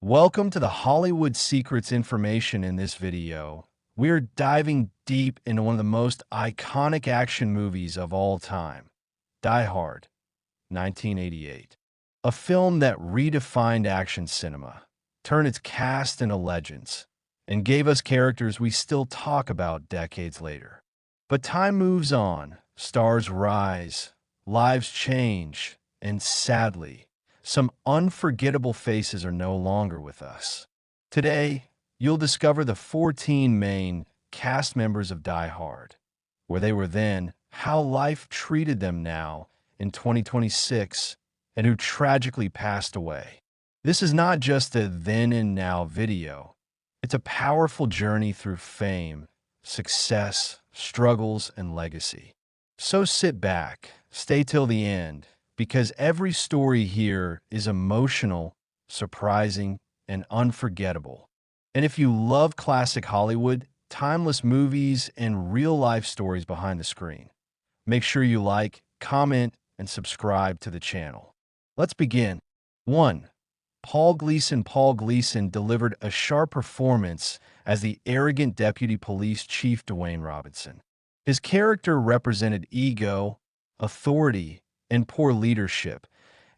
Welcome to the Hollywood Secrets information in this video. We're diving deep into one of the most iconic action movies of all time, Die Hard, 1988. A film that redefined action cinema, turned its cast into legends, and gave us characters we still talk about decades later. But time moves on, stars rise, lives change, and sadly, some unforgettable faces are no longer with us. Today, you'll discover the 14 main cast members of Die Hard, where they were then, how life treated them now in 2026, and who tragically passed away. This is not just a then and now video. It's a powerful journey through fame, success, struggles, and legacy. So sit back, stay till the end, because every story here is emotional, surprising, and unforgettable. And if you love classic Hollywood, timeless movies, and real-life stories behind the screen, make sure you like, comment, and subscribe to the channel. Let's begin. 1. Paul Gleason. Paul Gleason delivered a sharp performance as the arrogant deputy police chief Dwayne Robinson. His character represented ego, authority, and poor leadership,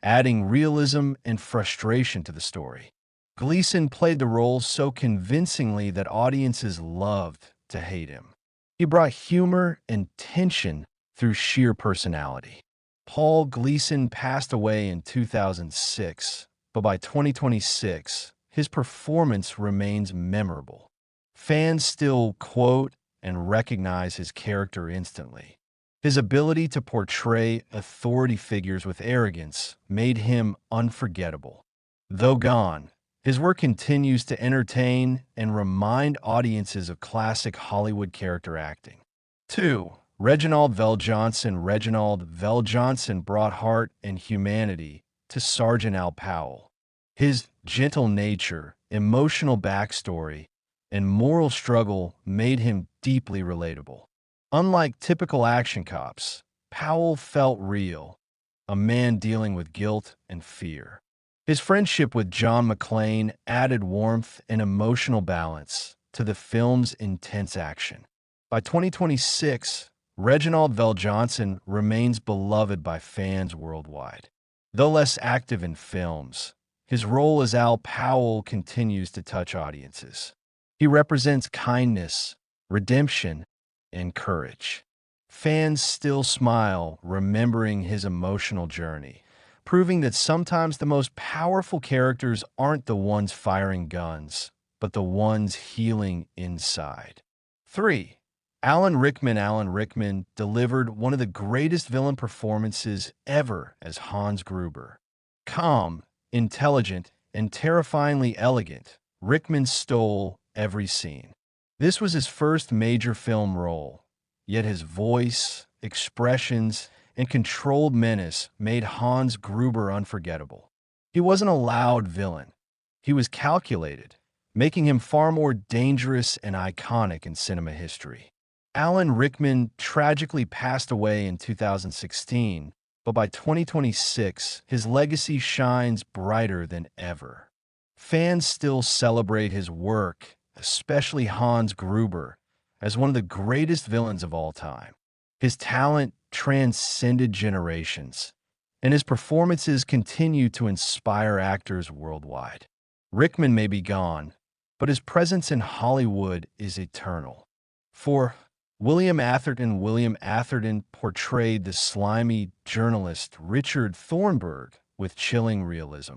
adding realism and frustration to the story. Gleason played the role so convincingly that audiences loved to hate him. He brought humor and tension through sheer personality. Paul Gleason passed away in 2006, but by 2026, his performance remains memorable. Fans still quote and recognize his character instantly. His ability to portray authority figures with arrogance made him unforgettable. Though gone, his work continues to entertain and remind audiences of classic Hollywood character acting. 2. Reginald VelJohnson. Reginald VelJohnson brought heart and humanity to Sergeant Al Powell. His gentle nature, emotional backstory, and moral struggle made him deeply relatable. Unlike typical action cops, Powell felt real, a man dealing with guilt and fear. His friendship with John McClane added warmth and emotional balance to the film's intense action. By 2026, Reginald VelJohnson remains beloved by fans worldwide. Though less active in films, his role as Al Powell continues to touch audiences. He represents kindness, redemption, and courage. Fans still smile remembering his emotional journey, proving that sometimes the most powerful characters aren't the ones firing guns, but the ones healing inside. 3. Alan Rickman. Alan Rickman delivered one of the greatest villain performances ever as Hans Gruber. Calm, intelligent, and terrifyingly elegant, Rickman stole every scene. This was his first major film role, yet his voice, expressions, and controlled menace made Hans Gruber unforgettable. He wasn't a loud villain. He was calculated, making him far more dangerous and iconic in cinema history. Alan Rickman tragically passed away in 2016, but by 2026, his legacy shines brighter than ever. Fans still celebrate his work, especially Hans Gruber, as one of the greatest villains of all time. His talent transcended generations, and his performances continue to inspire actors worldwide. Rickman may be gone, but his presence in Hollywood is eternal. 4. William Atherton. William Atherton portrayed the slimy journalist Richard Thornburg with chilling realism.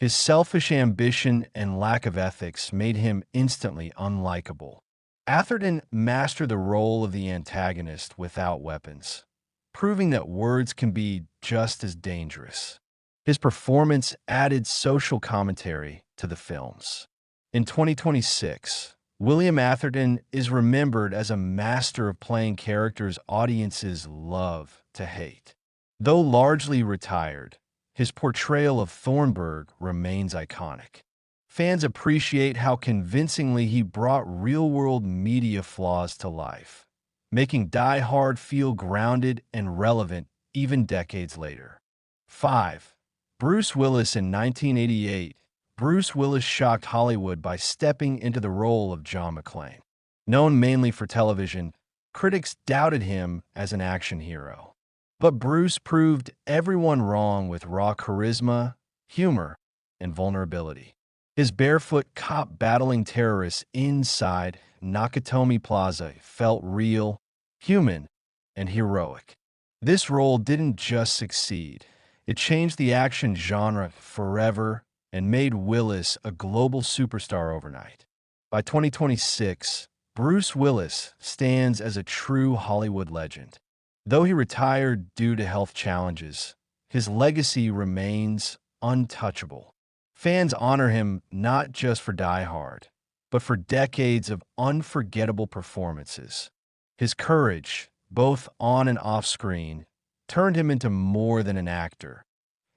His selfish ambition and lack of ethics made him instantly unlikable. Atherton mastered the role of the antagonist without weapons, proving that words can be just as dangerous. His performance added social commentary to the films. In 2026, William Atherton is remembered as a master of playing characters audiences love to hate. Though largely retired, his portrayal of Thornburg remains iconic. Fans appreciate how convincingly he brought real-world media flaws to life, making Die Hard feel grounded and relevant even decades later. 5. Bruce Willis. In 1988, Bruce Willis shocked Hollywood by stepping into the role of John McClane. Known mainly for television, critics doubted him as an action hero. But Bruce proved everyone wrong with raw charisma, humor, and vulnerability. His barefoot cop battling terrorists inside Nakatomi Plaza felt real, human, and heroic. This role didn't just succeed. It changed the action genre forever and made Willis a global superstar overnight. By 2026, Bruce Willis stands as a true Hollywood legend. Though he retired due to health challenges, his legacy remains untouchable. Fans honor him not just for Die Hard, but for decades of unforgettable performances. His courage, both on and off screen, turned him into more than an actor.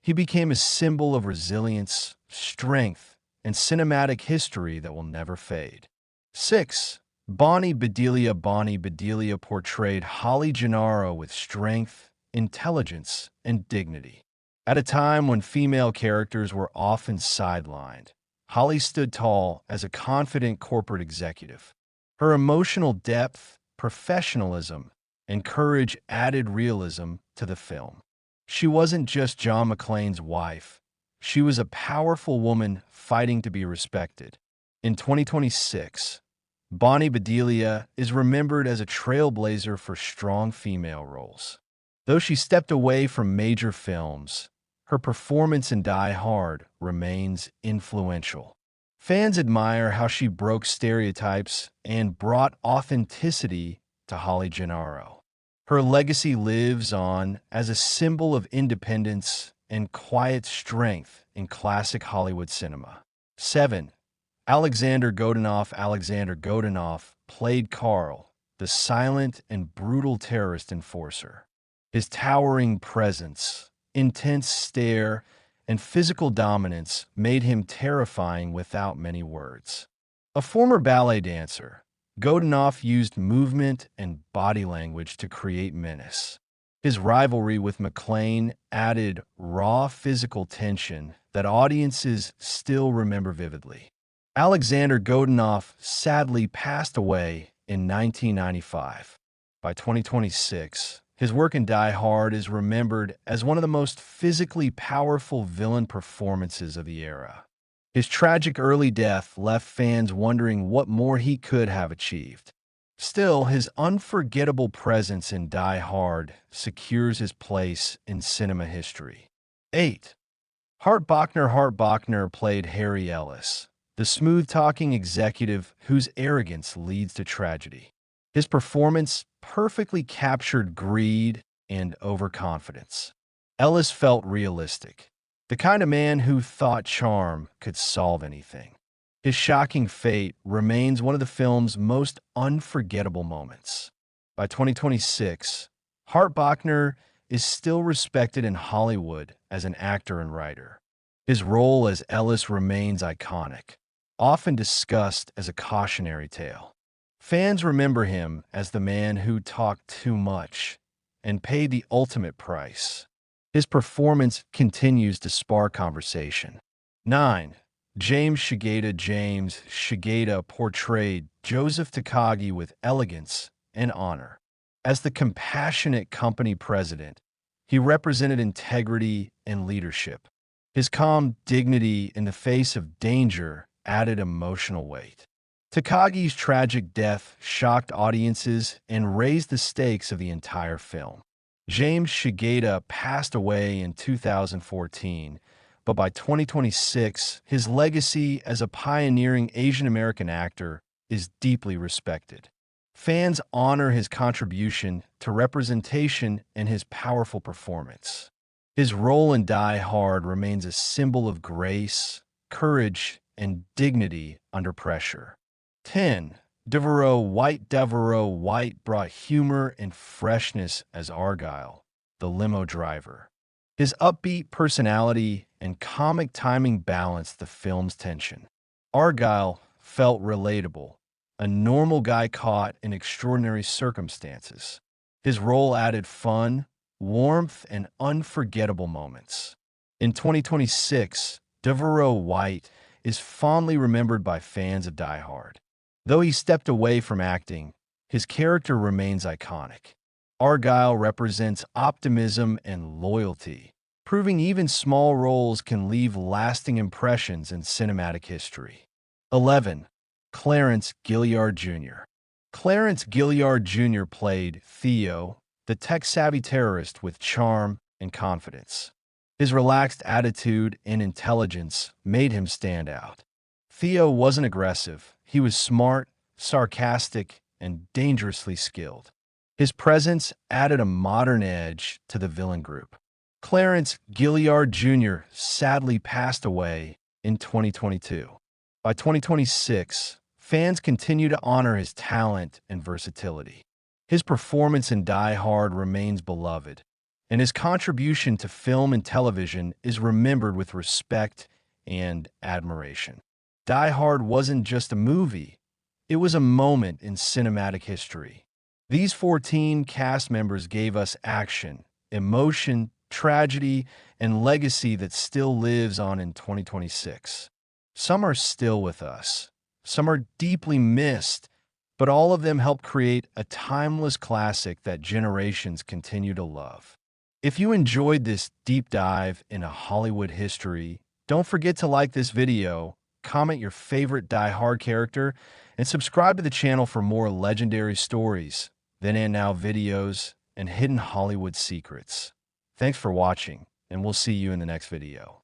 He became a symbol of resilience, strength, and cinematic history that will never fade. 6. Bonnie Bedelia portrayed Holly Gennaro with strength, intelligence, and dignity. At a time when female characters were often sidelined, Holly stood tall as a confident corporate executive. Her emotional depth, professionalism, and courage added realism to the film. She wasn't just John McClane's wife. She was a powerful woman fighting to be respected. In 2026, Bonnie Bedelia is remembered as a trailblazer for strong female roles. Though she stepped away from major films, her performance in Die Hard remains influential. Fans admire how she broke stereotypes and brought authenticity to Holly Gennaro. Her legacy lives on as a symbol of independence and quiet strength in classic Hollywood cinema. 7. Alexander Godunov played Carl, the silent and brutal terrorist enforcer. His towering presence, intense stare, and physical dominance made him terrifying without many words. A former ballet dancer, Godunov used movement and body language to create menace. His rivalry with McClane added raw physical tension that audiences still remember vividly. Alexander Godunov sadly passed away in 1995. By 2026, his work in Die Hard is remembered as one of the most physically powerful villain performances of the era. His tragic early death left fans wondering what more he could have achieved. Still, his unforgettable presence in Die Hard secures his place in cinema history. 8. Hart Bochner played Harry Ellis, the smooth-talking executive whose arrogance leads to tragedy. His performance perfectly captured greed and overconfidence. Ellis felt realistic, the kind of man who thought charm could solve anything. His shocking fate remains one of the film's most unforgettable moments. By 2026, Hart Bochner is still respected in Hollywood as an actor and writer. His role as Ellis remains iconic, often discussed as a cautionary tale. Fans remember him as the man who talked too much and paid the ultimate price. His performance continues to spark conversation. 9. James Shigeta portrayed Joseph Takagi with elegance and honor. As the compassionate company president, he represented integrity and leadership. His calm dignity in the face of danger added emotional weight. Takagi's tragic death shocked audiences and raised the stakes of the entire film. James Shigeta passed away in 2014, but by 2026, his legacy as a pioneering Asian American actor is deeply respected. Fans honor his contribution to representation and his powerful performance. His role in Die Hard remains a symbol of grace, courage, and dignity under pressure. 10. Devereaux White brought humor and freshness as Argyle, the limo driver. His upbeat personality and comic timing balanced the film's tension. Argyle felt relatable, a normal guy caught in extraordinary circumstances. His role added fun, warmth, and unforgettable moments. In 2026, Devereaux White is fondly remembered by fans of Die Hard. Though he stepped away from acting, his character remains iconic. Argyle represents optimism and loyalty, proving even small roles can leave lasting impressions in cinematic history. 11. Clarence Gilliard Jr. Clarence Gilliard Jr. played Theo, the tech-savvy terrorist with charm and confidence. His relaxed attitude and intelligence made him stand out. Theo wasn't aggressive. He was smart, sarcastic, and dangerously skilled. His presence added a modern edge to the villain group. Clarence Gilliard Jr. sadly passed away in 2022. By 2026, fans continue to honor his talent and versatility. His performance in Die Hard remains beloved, and his contribution to film and television is remembered with respect and admiration. Die Hard wasn't just a movie, it was a moment in cinematic history. These 14 cast members gave us action, emotion, tragedy, and legacy that still lives on in 2026. Some are still with us, some are deeply missed, but all of them help create a timeless classic that generations continue to love. If you enjoyed this deep dive into Hollywood history, don't forget to like this video, comment your favorite Die Hard character, and subscribe to the channel for more legendary stories, then and now videos, and hidden Hollywood secrets. Thanks for watching, and we'll see you in the next video.